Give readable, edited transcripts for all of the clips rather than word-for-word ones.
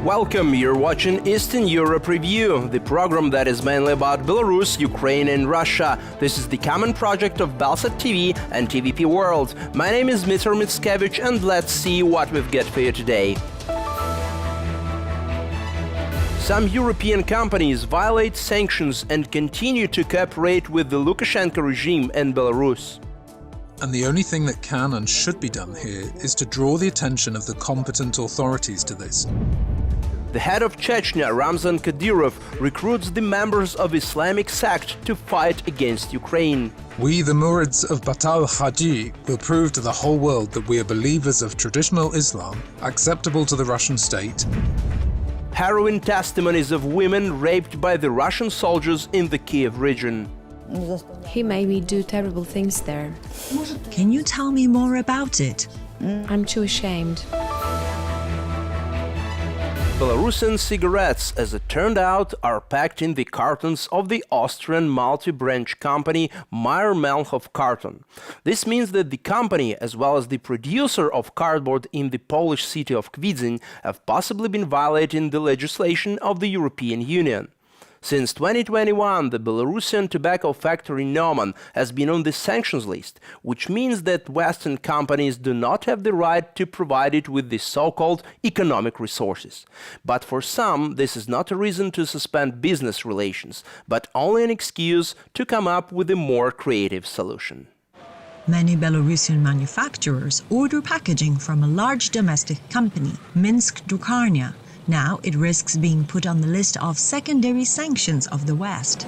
Welcome, you're watching Eastern Europe Review, the program that is mainly about Belarus, Ukraine and Russia. This is the common project of Belsat TV and TVP World. My name is Dmitry Mitskevich, and let's see what we've got for you today. Some European companies violate sanctions and continue to cooperate with the Lukashenka regime in Belarus. And the only thing that can and should be done here is to draw the attention of the competent authorities to this. The head of Chechnya, Ramzan Kadyrov, recruits the members of Islamic sect to fight against Ukraine. We, the Murids of Batal Haji, will prove to the whole world that we are believers of traditional Islam, acceptable to the Russian state. Harrowing testimonies of women raped by the Russian soldiers in the Kiev region. He made me do terrible things there. Can you tell me more about it? I'm too ashamed. Belarusian cigarettes, as it turned out, are packed in the cartons of the Austrian multi-branch company Mayr-Melnhof Carton. This means that the company, as well as the producer of cardboard in the Polish city of Kwidzyń, have possibly been violating the legislation of the European Union. Since 2021, the Belarusian tobacco factory Neumann has been on the sanctions list, which means that Western companies do not have the right to provide it with the so-called economic resources. But for some, this is not a reason to suspend business relations, but only an excuse to come up with a more creative solution. Many Belarusian manufacturers order packaging from a large domestic company, Minsk Drukarnia. Now it risks being put on the list of secondary sanctions of the West.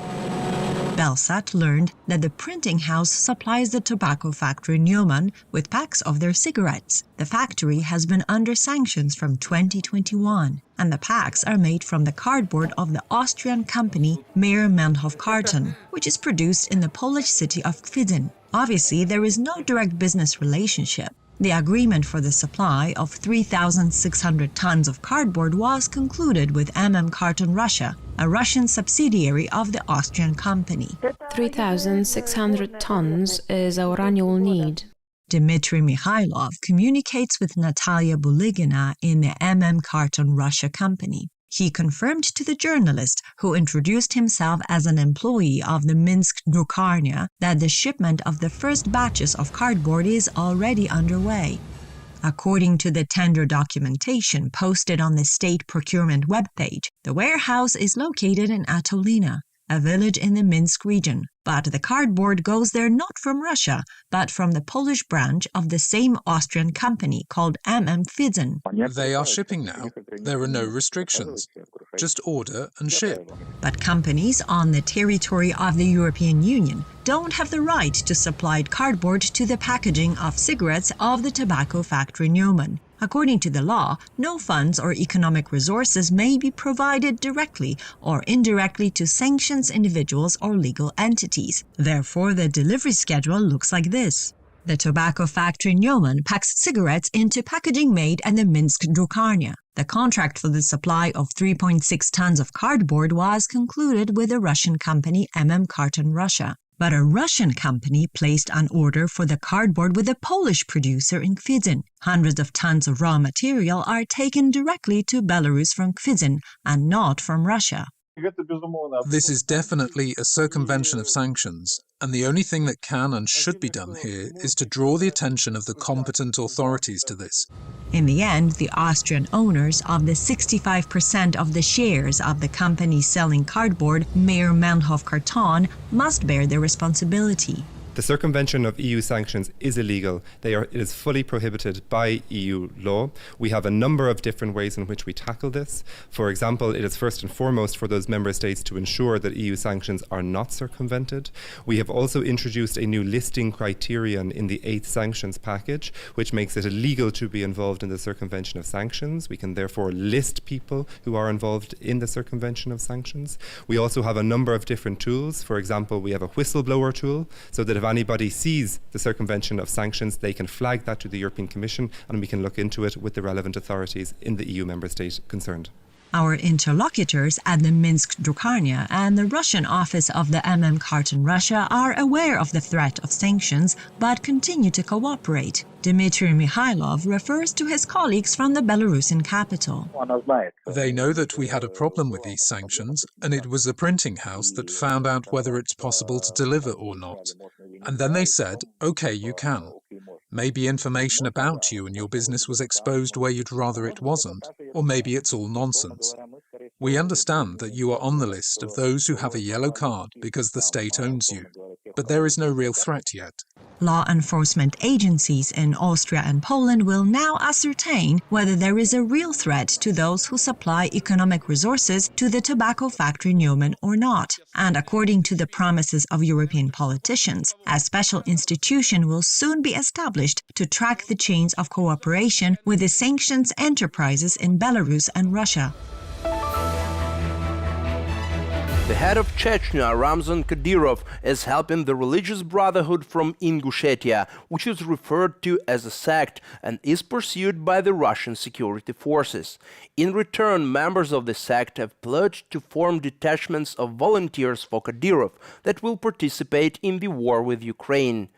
Belsat learned that the printing house supplies the tobacco factory Neumann with packs of their cigarettes. The factory has been under sanctions from 2021, and the packs are made from the cardboard of the Austrian company Mayr-Melnhof Carton, which is produced in the Polish city of Kwidzyń. Obviously, there is no direct business relationship. The agreement for the supply of 3,600 tons of cardboard was concluded with Carton Russia, a Russian subsidiary of the Austrian company. 3,600 tons is our annual need. Dmitry Mikhailov communicates with Natalia Buligina in the Carton Russia company. He confirmed to the journalist, who introduced himself as an employee of the Minsk Drukarnia, that the shipment of the first batches of cardboard is already underway. According to the tender documentation posted on the state procurement webpage, the warehouse is located in Atolina, a village in the Minsk region, but the cardboard goes there not from Russia, but from the Polish branch of the same Austrian company called Kwidzyń. They are shipping now. There are no restrictions. Just order and ship. But companies on the territory of the European Union don't have the right to supply cardboard to the packaging of cigarettes of the tobacco factory Neumann. According to the law, no funds or economic resources may be provided directly or indirectly to sanctions individuals or legal entities. Therefore, the delivery schedule looks like this. The tobacco factory Neumann packs cigarettes into packaging made at the Minsk Drukarnia. The contract for the supply of 3.6 tons of cardboard was concluded with the Russian company Carton Russia. But a Russian company placed an order for the cardboard with a Polish producer in Kwidzyń. Hundreds of tons of raw material are taken directly to Belarus from Kwidzyń and not from Russia. This is definitely a circumvention of sanctions, and the only thing that can and should be done here is to draw the attention of the competent authorities to this. In the end, the Austrian owners of the 65% of the shares of the company selling cardboard, Mayr-Melnhof Carton, must bear the responsibility. The circumvention of EU sanctions is illegal. It is fully prohibited by EU law. We have a number of different ways in which we tackle this. For example, it is first and foremost for those member states to ensure that EU sanctions are not circumvented. We have also introduced a new listing criterion in the 8th sanctions package, which makes it illegal to be involved in the circumvention of sanctions. We can therefore list people who are involved in the circumvention of sanctions. We also have a number of different tools. For example, we have a whistleblower tool, so that if anybody sees the circumvention of sanctions, they can flag that to the European Commission, and we can look into it with the relevant authorities in the EU member state concerned. Our interlocutors at the Minsk Drukarnya and the Russian office of the Carton Russia are aware of the threat of sanctions but continue to cooperate. Dmitry Mikhailov refers to his colleagues from the Belarusian capital. They know that we had a problem with these sanctions, and it was the printing house that found out whether it's possible to deliver or not. And then they said, okay, you can. Maybe information about you and your business was exposed where you'd rather it wasn't, or maybe it's all nonsense. We understand that you are on the list of those who have a yellow card because the state owns you, but there is no real threat yet. Law enforcement agencies in Austria and Poland will now ascertain whether there is a real threat to those who supply economic resources to the tobacco factory Neumann or not. And according to the promises of European politicians, a special institution will soon be established to track the chains of cooperation with the sanctions enterprises in Belarus and Russia. The head of Chechnya, Ramzan Kadyrov, is helping the religious brotherhood from Ingushetia, which is referred to as a sect and is pursued by the Russian security forces. In return, members of the sect have pledged to form detachments of volunteers for Kadyrov that will participate in the war with Ukraine.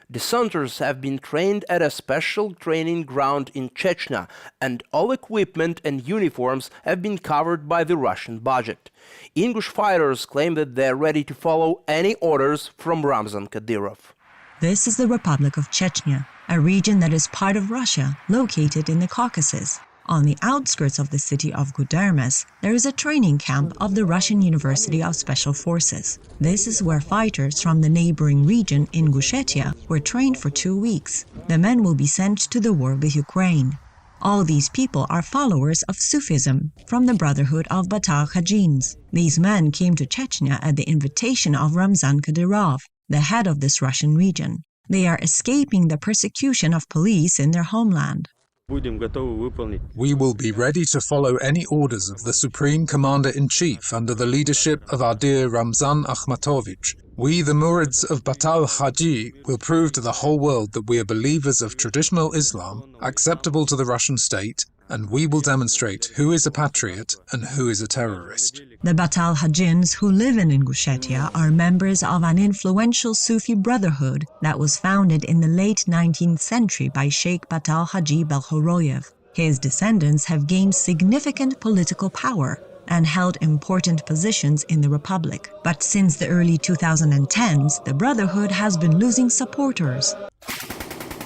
Dissenters have been trained at a special training ground in Chechnya, and all equipment and uniforms have been covered by the Russian budget. Ingush fighters claim that they are ready to follow any orders from Ramzan Kadyrov. This is the Republic of Chechnya, a region that is part of Russia, located in the Caucasus. On the outskirts of the city of Gudermes, there is a training camp of the Russian University of Special Forces. This is where fighters from the neighboring region, Ingushetia, were trained for 2 weeks. The men will be sent to the war with Ukraine. All these people are followers of Sufism from the Brotherhood of Batal Khajins. These men came to Chechnya at the invitation of Ramzan Kadyrov, the head of this Russian region. They are escaping the persecution of police in their homeland. We will be ready to follow any orders of the Supreme Commander-in-Chief under the leadership of our dear Ramzan Akhmatovich. We, the Murids of Batal Haji, will prove to the whole world that we are believers of traditional Islam, acceptable to the Russian state, and we will demonstrate who is a patriot and who is a terrorist. The Batal Hajins who live in Ingushetia are members of an influential Sufi brotherhood that was founded in the late 19th century by Sheikh Batal Haji Belkhoroyev. His descendants have gained significant political power and held important positions in the Republic. But since the early 2010s, the brotherhood has been losing supporters.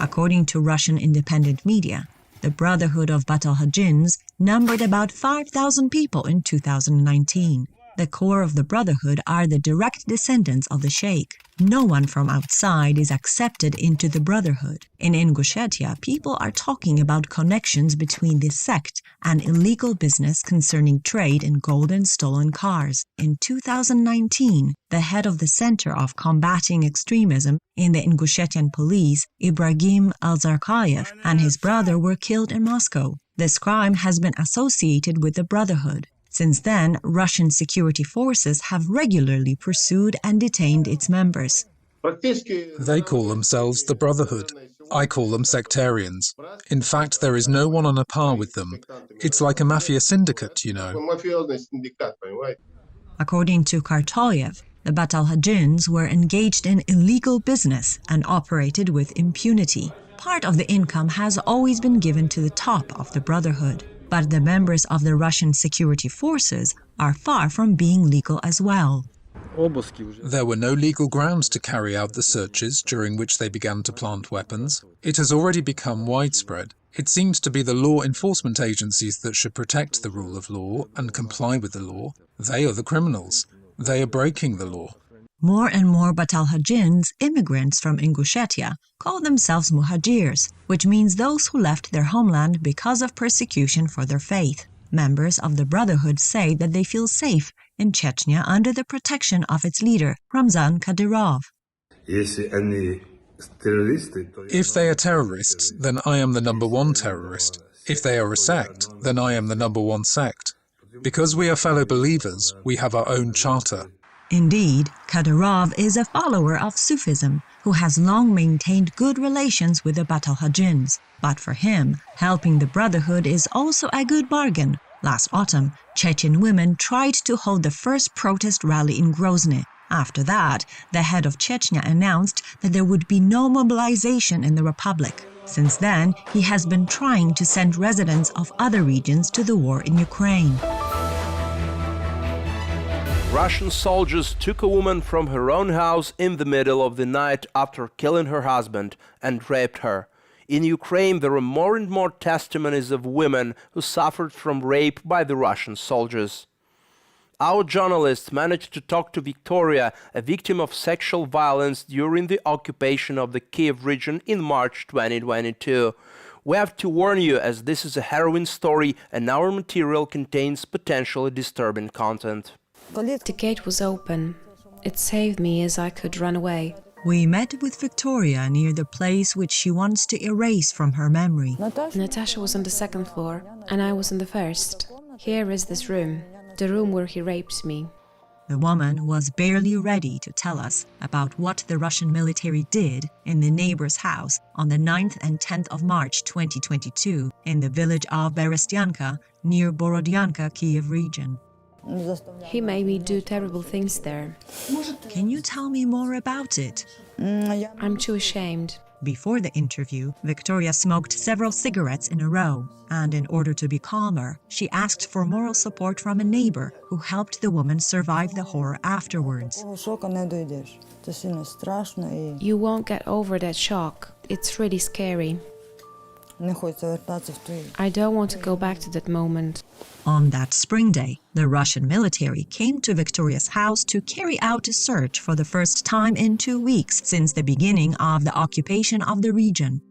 According to Russian independent media, the Brotherhood of Batal Hajins numbered about 5,000 people in 2019. The core of the Brotherhood are the direct descendants of the Sheikh. No one from outside is accepted into the Brotherhood. In Ingushetia, people are talking about connections between this sect and illegal business concerning trade in gold and stolen cars. In 2019, the head of the Center of Combating Extremism in the Ingushetian police, Ibrahim Alzarkayev, and his brother were killed in Moscow. This crime has been associated with the Brotherhood. Since then, Russian security forces have regularly pursued and detained its members. They call themselves the Brotherhood. I call them sectarians. In fact, there is no one on a par with them. It's like a mafia syndicate, you know. According to Kartoyev, the Batal Hajins were engaged in illegal business and operated with impunity. Part of the income has always been given to the top of the Brotherhood. But the members of the Russian security forces are far from being legal as well. There were no legal grounds to carry out the searches during which they began to plant weapons. It has already become widespread. It seems to be the law enforcement agencies that should protect the rule of law and comply with the law. They are the criminals. They are breaking the law. More and more Batal Hajins, immigrants from Ingushetia, call themselves muhajirs, which means those who left their homeland because of persecution for their faith. Members of the Brotherhood say that they feel safe in Chechnya under the protection of its leader, Ramzan Kadyrov. If they are terrorists, then I am the #1 terrorist. If they are a sect, then I am the #1 sect. Because we are fellow believers, we have our own charter. Indeed, Kadyrov is a follower of Sufism who has long maintained good relations with the Batal Hajins. But for him, helping the Brotherhood is also a good bargain, Last autumn, Chechen women tried to hold the first protest rally in Grozny. After that, the head of Chechnya announced that there would be no mobilization in the republic. Since then, he has been trying to send residents of other regions to the war in Ukraine. Russian soldiers took a woman from her own house in the middle of the night after killing her husband and raped her. In Ukraine, there are more and more testimonies of women who suffered from rape by the Russian soldiers. Our journalists managed to talk to Victoria, a victim of sexual violence during the occupation of the Kiev region in March 2022. We have to warn you, as this is a harrowing story and our material contains potentially disturbing content. The gate was open. It saved me as I could run away. We met with Victoria near the place which she wants to erase from her memory. Natasha was on the second floor, and I was on the first. Here is this room, the room where he raped me. The woman was barely ready to tell us about what the Russian military did in the neighbor's house on the 9th and 10th of March 2022 in the village of Berestyanka near Borodyanka, Kiev region. He made me do terrible things there. Can you tell me more about it? I'm too ashamed. Before the interview, Victoria smoked several cigarettes in a row, and in order to be calmer, she asked for moral support from a neighbor who helped the woman survive the horror afterwards. You won't get over that shock. It's really scary. I don't want to go back to that moment. On that spring day, the Russian military came to Victoria's house to carry out a search for the first time in 2 weeks since the beginning of the occupation of the region.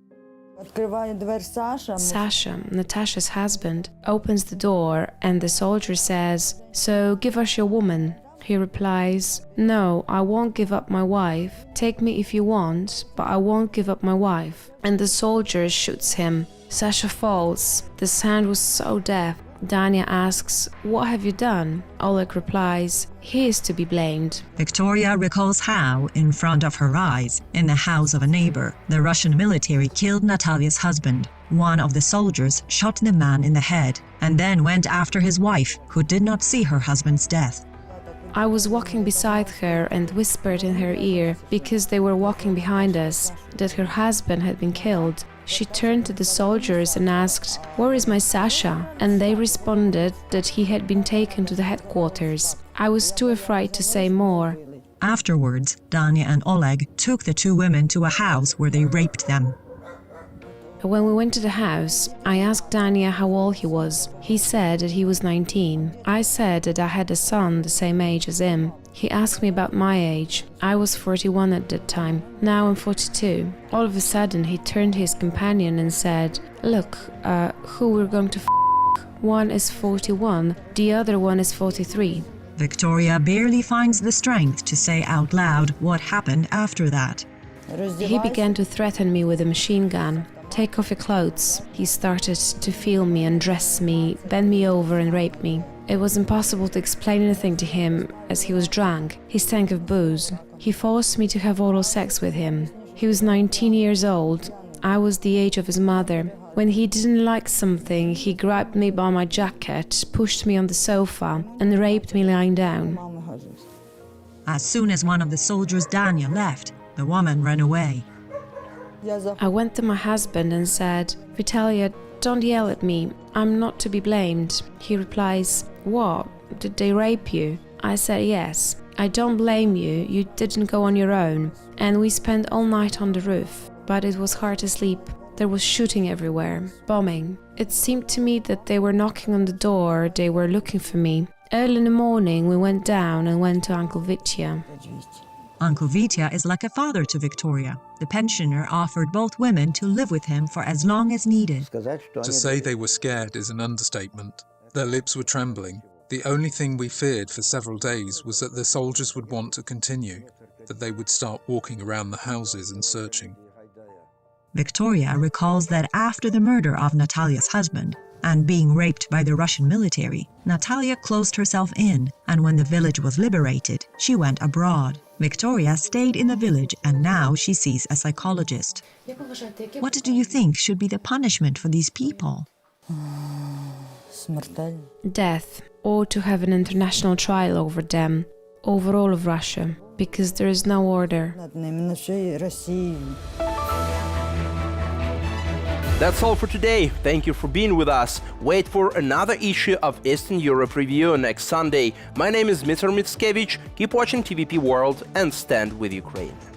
Sasha, Natasha's husband, opens the door and the soldier says, "So give us your woman." He replies, "No, I won't give up my wife. Take me if you want, but I won't give up my wife." And the soldier shoots him. Sasha falls. The sound was so deaf. Dania asks, "What have you done?" Oleg replies, "He is to be blamed." Victoria recalls how, in front of her eyes, in the house of a neighbor, the Russian military killed Natalia's husband. One of the soldiers shot the man in the head and then went after his wife, who did not see her husband's death. I was walking beside her and whispered in her ear, because they were walking behind us, that her husband had been killed. She turned to the soldiers and asked, "Where is my Sasha?" And they responded that he had been taken to the headquarters. I was too afraid to say more. Afterwards, Dania and Oleg took the two women to a house where they raped them. When we went to the house, I asked Dania how old he was. He said that he was 19. I said that I had a son the same age as him. He asked me about my age. I was 41 at that time. Now I'm 42. All of a sudden, he turned to his companion and said, "Look, who we're going to f***. One is 41, the other one is 43. Victoria barely finds the strength to say out loud what happened after that. He began to threaten me with a machine gun. "Take off your clothes." He started to feel me, undress me, bend me over and rape me. It was impossible to explain anything to him as he was drunk. He stank of booze. He forced me to have oral sex with him. He was 19 years old. I was the age of his mother. When he didn't like something, he grabbed me by my jacket, pushed me on the sofa and raped me lying down. As soon as one of the soldiers, Dania, left, the woman ran away. I went to my husband and said, "Vitalia, don't yell at me. I'm not to be blamed." He replies, "What? Did they rape you?" I said, "Yes. I don't blame you. You didn't go on your own." And we spent all night on the roof, but it was hard to sleep. There was shooting everywhere, bombing. It seemed to me that they were knocking on the door, they were looking for me. Early in the morning we went down and went to Uncle Vitya. Uncle Vitya is like a father to Victoria. The pensioner offered both women to live with him for as long as needed. To say they were scared is an understatement. Their lips were trembling. The only thing we feared for several days was that the soldiers would want to continue, that they would start walking around the houses and searching. Victoria recalls that after the murder of Natalia's husband and being raped by the Russian military, Natalia closed herself in, and when the village was liberated, she went abroad. Victoria stayed in the village and now she sees a psychologist. What do you think should be the punishment for these people? Death, or to have an international trial over them, over all of Russia, because there is no order. That's all for today. Thank you for being with us. Wait for another issue of Eastern Europe Review next Sunday. My name is Dmitry Mitskevich. Keep watching TVP World and stand with Ukraine.